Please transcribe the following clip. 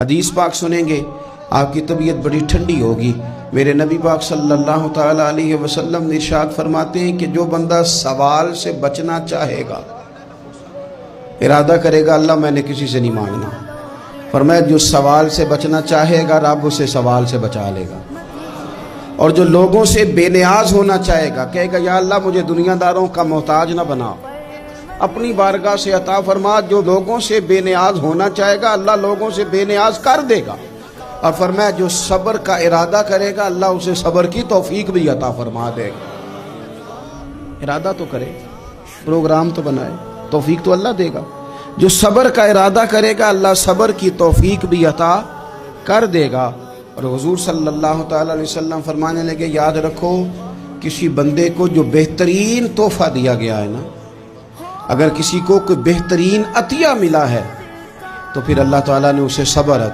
حدیث پاک سنیں گے آپ کی طبیعت بڑی ٹھنڈی ہوگی۔ میرے نبی پاک صلی اللہ تعالیٰ علیہ وسلم نے ارشاد فرماتے ہیں کہ جو بندہ سوال سے بچنا چاہے گا، ارادہ کرے گا اللہ میں نے کسی سے نہیں مانگنا، فرمایا جو سوال سے بچنا چاہے گا رب اسے سوال سے بچا لے گا، اور جو لوگوں سے بے نیاز ہونا چاہے گا کہے گا یا اللہ مجھے دنیا داروں کا محتاج نہ بنا، اپنی بارگاہ سے عطا فرما۔ جو لوگوں سے بے نیاز ہونا چاہے گا اللہ لوگوں سے بے نیاز کر دے گا، اور فرمایا جو صبر کا ارادہ کرے گا اللہ اسے صبر کی توفیق بھی عطا فرما دے گا۔ ارادہ تو کرے، پروگرام تو بنائے، توفیق تو اللہ دے گا۔ جو صبر کا ارادہ کرے گا اللہ صبر کی توفیق بھی عطا کر دے گا۔ اور حضور صلی اللہ تعالیٰ علیہ وسلم فرمانے لگے یاد رکھو کسی بندے کو جو بہترین تحفہ دیا گیا ہے نا، اگر کسی کو کوئی بہترین عطیہ ملا ہے تو پھر اللہ تعالیٰ نے اسے صبر